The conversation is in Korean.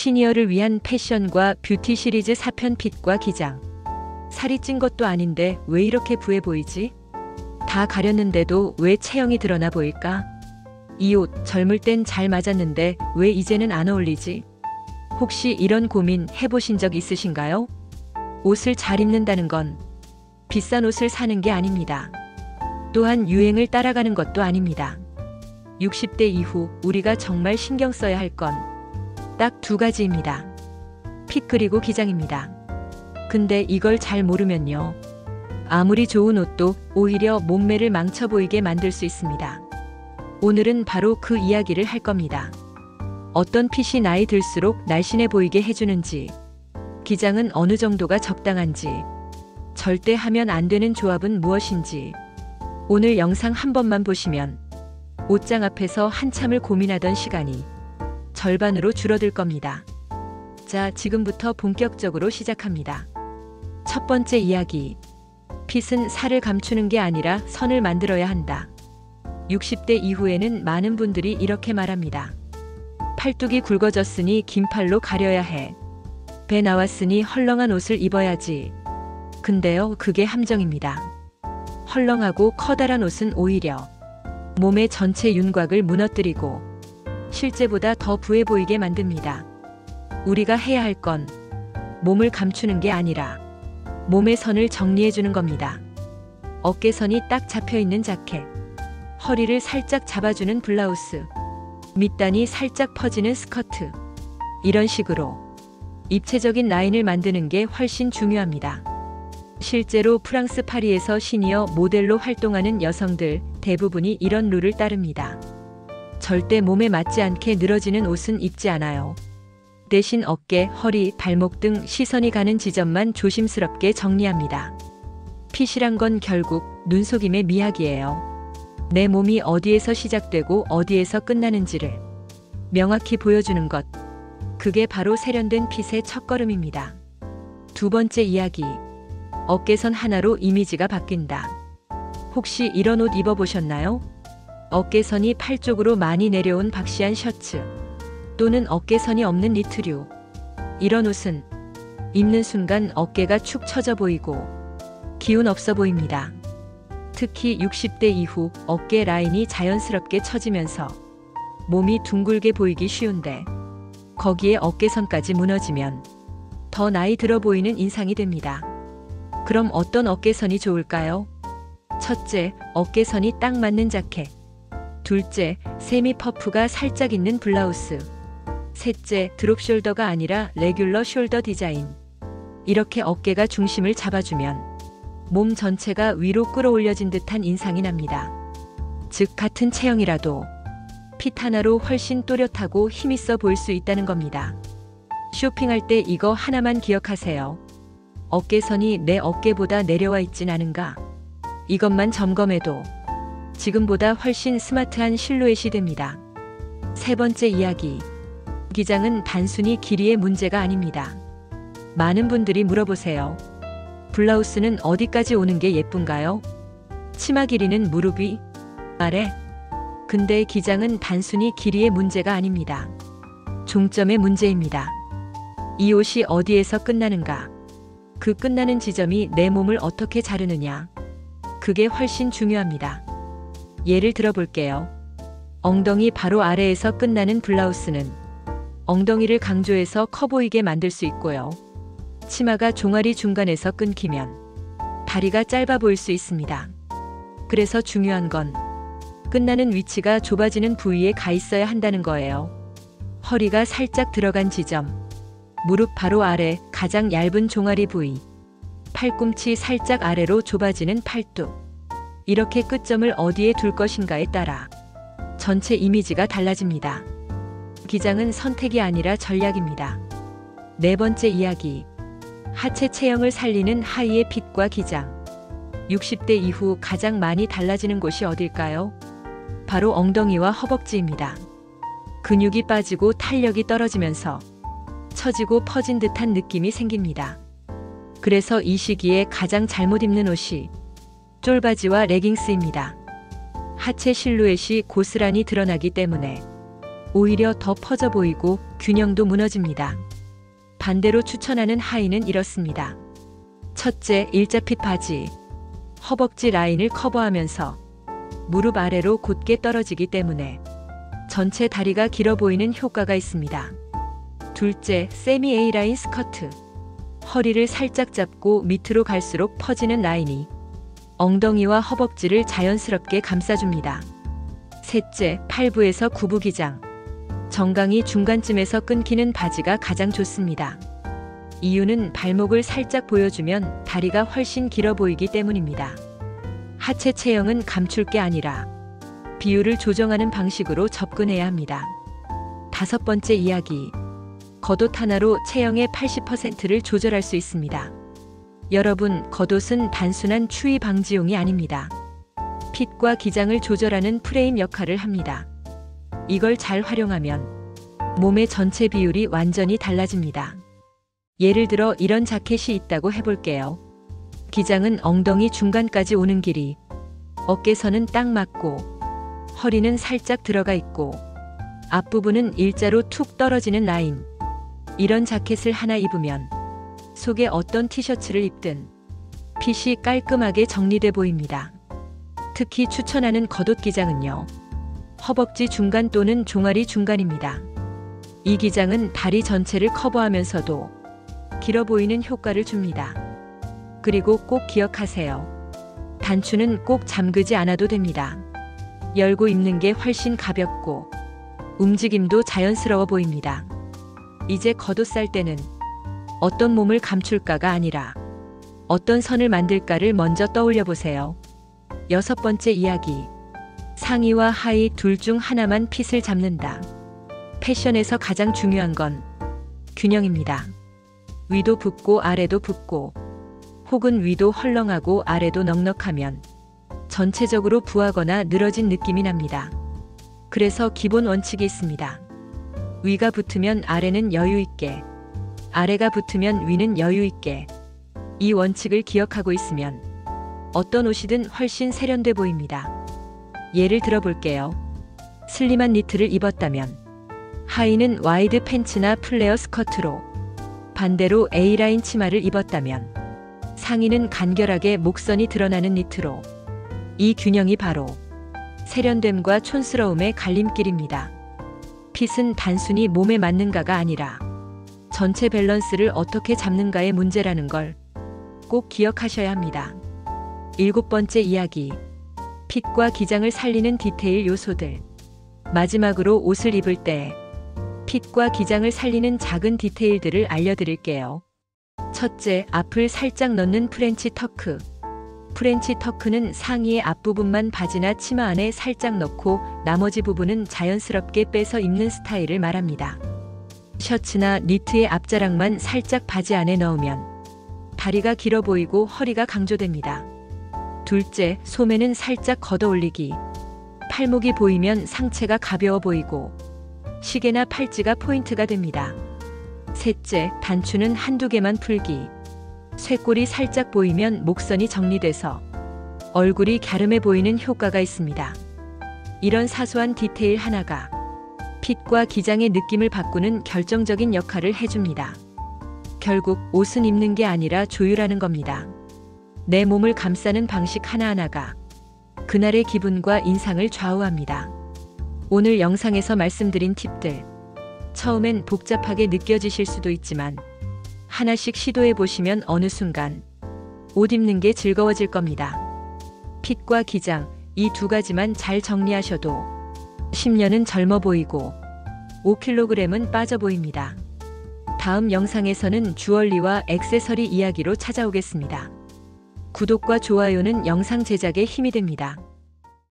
시니어를 위한 패션과 뷰티 시리즈 4편 핏과 기장. 살이 찐 것도 아닌데 왜 이렇게 부해 보이지? 다 가렸는데도 왜 체형이 드러나 보일까? 이 옷 젊을 땐 잘 맞았는데 왜 이제는 안 어울리지? 혹시 이런 고민 해보신 적 있으신가요? 옷을 잘 입는다는 건 비싼 옷을 사는 게 아닙니다. 또한 유행을 따라가는 것도 아닙니다. 60대 이후 우리가 정말 신경 써야 할 건 딱 두 가지입니다. 핏 그리고 기장입니다. 근데 이걸 잘 모르면요. 아무리 좋은 옷도 오히려 몸매를 망쳐 보이게 만들 수 있습니다. 오늘은 바로 그 이야기를 할 겁니다. 어떤 핏이 나이 들수록 날씬해 보이게 해주는지, 기장은 어느 정도가 적당한지, 절대 하면 안 되는 조합은 무엇인지, 오늘 영상 한 번만 보시면 옷장 앞에서 한참을 고민하던 시간이 절반으로 줄어들 겁니다. 자, 지금부터 본격적으로 시작합니다. 첫 번째 이야기. 핏은 살을 감추는 게 아니라 선을 만들어야 한다. 60대 이후에는 많은 분들이 이렇게 말합니다. 팔뚝이 굵어졌으니 긴 팔로 가려야 해. 배 나왔으니 헐렁한 옷을 입어야지. 근데요, 그게 함정입니다. 헐렁하고 커다란 옷은 오히려 몸의 전체 윤곽을 무너뜨리고 실제보다 더 부해 보이게 만듭니다. 우리가 해야 할 건 몸을 감추는 게 아니라 몸의 선을 정리해 주는 겁니다. 어깨선이 딱 잡혀 있는 자켓, 허리를 살짝 잡아주는 블라우스, 밑단이 살짝 퍼지는 스커트, 이런 식으로 입체적인 라인을 만드는 게 훨씬 중요합니다. 실제로 프랑스 파리에서 시니어 모델로 활동하는 여성들 대부분이 이런 룰을 따릅니다. 절대 몸에 맞지 않게 늘어지는 옷은 입지 않아요. 대신 어깨, 허리, 발목 등 시선이 가는 지점만 조심스럽게 정리합니다. 핏이란 건 결국 눈속임의 미학이에요. 내 몸이 어디에서 시작되고 어디에서 끝나는지를 명확히 보여주는 것. 그게 바로 세련된 핏의 첫걸음입니다. 두 번째 이야기. 어깨선 하나로 이미지가 바뀐다. 혹시 이런 옷 입어보셨나요? 어깨선이 팔 쪽으로 많이 내려온 박시한 셔츠, 또는 어깨선이 없는 니트류. 이런 옷은 입는 순간 어깨가 축 처져 보이고 기운 없어 보입니다. 특히 60대 이후 어깨 라인이 자연스럽게 처지면서 몸이 둥글게 보이기 쉬운데, 거기에 어깨선까지 무너지면 더 나이 들어 보이는 인상이 됩니다. 그럼 어떤 어깨선이 좋을까요? 첫째, 어깨선이 딱 맞는 자켓. 둘째, 세미 퍼프가 살짝 있는 블라우스. 셋째, 드롭 숄더가 아니라 레귤러 숄더 디자인. 이렇게 어깨가 중심을 잡아주면 몸 전체가 위로 끌어올려진 듯한 인상이 납니다. 즉, 같은 체형이라도 핏 하나로 훨씬 또렷하고 힘있어 보일 수 있다는 겁니다. 쇼핑할 때 이거 하나만 기억하세요. 어깨선이 내 어깨보다 내려와 있진 않은가? 이것만 점검해도 지금보다 훨씬 스마트한 실루엣이 됩니다. 세 번째 이야기. 기장은 단순히 길이의 문제가 아닙니다. 많은 분들이 물어보세요. 블라우스는 어디까지 오는 게 예쁜가요? 치마 길이는 무릎 위, 아래? 근데 기장은 단순히 길이의 문제가 아닙니다. 종점의 문제입니다. 이 옷이 어디에서 끝나는가? 그 끝나는 지점이 내 몸을 어떻게 자르느냐? 그게 훨씬 중요합니다. 예를 들어 볼게요. 엉덩이 바로 아래에서 끝나는 블라우스는 엉덩이를 강조해서 커 보이게 만들 수 있고요. 치마가 종아리 중간에서 끊기면 다리가 짧아 보일 수 있습니다. 그래서 중요한 건 끝나는 위치가 좁아지는 부위에 가 있어야 한다는 거예요. 허리가 살짝 들어간 지점, 무릎 바로 아래 가장 얇은 종아리 부위, 팔꿈치 살짝 아래로 좁아지는 팔뚝. 이렇게 끝점을 어디에 둘 것인가에 따라 전체 이미지가 달라집니다. 기장은 선택이 아니라 전략입니다. 네 번째 이야기. 하체 체형을 살리는 하의의 핏과 기장. 60대 이후 가장 많이 달라지는 곳이 어딜까요? 바로 엉덩이와 허벅지입니다. 근육이 빠지고 탄력이 떨어지면서 처지고 퍼진 듯한 느낌이 생깁니다. 그래서 이 시기에 가장 잘못 입는 옷이 쫄바지와 레깅스입니다. 하체 실루엣이 고스란히 드러나기 때문에 오히려 더 퍼져 보이고 균형도 무너집니다. 반대로 추천하는 하의는 이렇습니다. 첫째, 일자핏 바지. 허벅지 라인을 커버하면서 무릎 아래로 곧게 떨어지기 때문에 전체 다리가 길어 보이는 효과가 있습니다. 둘째, 세미 A라인 스커트. 허리를 살짝 잡고 밑으로 갈수록 퍼지는 라인이 엉덩이와 허벅지를 자연스럽게 감싸줍니다. 셋째, 팔부에서 구부 기장. 정강이 중간쯤에서 끊기는 바지가 가장 좋습니다. 이유는 발목을 살짝 보여주면 다리가 훨씬 길어 보이기 때문입니다. 하체 체형은 감출 게 아니라 비율을 조정하는 방식으로 접근해야 합니다. 다섯 번째 이야기. 겉옷 하나로 체형의 80%를 조절할 수 있습니다. 여러분, 겉옷은 단순한 추위 방지용이 아닙니다. 핏과 기장을 조절하는 프레임 역할을 합니다. 이걸 잘 활용하면 몸의 전체 비율이 완전히 달라집니다. 예를 들어 이런 자켓이 있다고 해볼게요. 기장은 엉덩이 중간까지 오는 길이, 어깨선은 딱 맞고, 허리는 살짝 들어가 있고, 앞부분은 일자로 툭 떨어지는 라인. 이런 자켓을 하나 입으면 속에 어떤 티셔츠를 입든 핏이 깔끔하게 정리돼 보입니다. 특히 추천하는 겉옷 기장은요, 허벅지 중간 또는 종아리 중간입니다. 이 기장은 다리 전체를 커버하면서도 길어 보이는 효과를 줍니다. 그리고 꼭 기억하세요. 단추는 꼭 잠그지 않아도 됩니다. 열고 입는 게 훨씬 가볍고 움직임도 자연스러워 보입니다. 이제 겉옷 살 때는 어떤 몸을 감출까가 아니라 어떤 선을 만들까를 먼저 떠올려 보세요. 여섯 번째 이야기. 상의와 하의 둘 중 하나만 핏을 잡는다. 패션에서 가장 중요한 건 균형입니다. 위도 붓고 아래도 붓고, 혹은 위도 헐렁하고 아래도 넉넉하면 전체적으로 부하거나 늘어진 느낌이 납니다. 그래서 기본 원칙이 있습니다. 위가 붙으면 아래는 여유 있게, 아래가 붙으면 위는 여유 있게. 이 원칙을 기억하고 있으면 어떤 옷이든 훨씬 세련돼 보입니다. 예를 들어 볼게요. 슬림한 니트를 입었다면 하의는 와이드 팬츠나 플레어 스커트로, 반대로 A라인 치마를 입었다면 상의는 간결하게 목선이 드러나는 니트로. 이 균형이 바로 세련됨과 촌스러움의 갈림길입니다. 핏은 단순히 몸에 맞는가가 아니라 전체 밸런스를 어떻게 잡는가의 문제라는 걸 꼭 기억하셔야 합니다. 일곱 번째 이야기. 핏과 기장을 살리는 디테일 요소들. 마지막으로 옷을 입을 때 핏과 기장을 살리는 작은 디테일들을 알려드릴게요. 첫째, 앞을 살짝 넣는 프렌치 터크. 프렌치 터크는 상의의 앞부분만 바지나 치마 안에 살짝 넣고 나머지 부분은 자연스럽게 빼서 입는 스타일을 말합니다. 셔츠나 니트의 앞자락만 살짝 바지 안에 넣으면 다리가 길어 보이고 허리가 강조됩니다. 둘째, 소매는 살짝 걷어 올리기. 팔목이 보이면 상체가 가벼워 보이고 시계나 팔찌가 포인트가 됩니다. 셋째, 단추는 한두 개만 풀기. 쇄골이 살짝 보이면 목선이 정리돼서 얼굴이 갸름해 보이는 효과가 있습니다. 이런 사소한 디테일 하나가 핏과 기장의 느낌을 바꾸는 결정적인 역할을 해줍니다. 결국 옷은 입는 게 아니라 조율하는 겁니다. 내 몸을 감싸는 방식 하나하나가 그날의 기분과 인상을 좌우합니다. 오늘 영상에서 말씀드린 팁들, 처음엔 복잡하게 느껴지실 수도 있지만 하나씩 시도해 보시면 어느 순간 옷 입는 게 즐거워질 겁니다. 핏과 기장, 이 두 가지만 잘 정리하셔도 10년은 젊어 보이고 5kg은 빠져 보입니다. 다음 영상에서는 주얼리와 액세서리 이야기로 찾아오겠습니다. 구독과 좋아요는 영상 제작에 힘이 됩니다.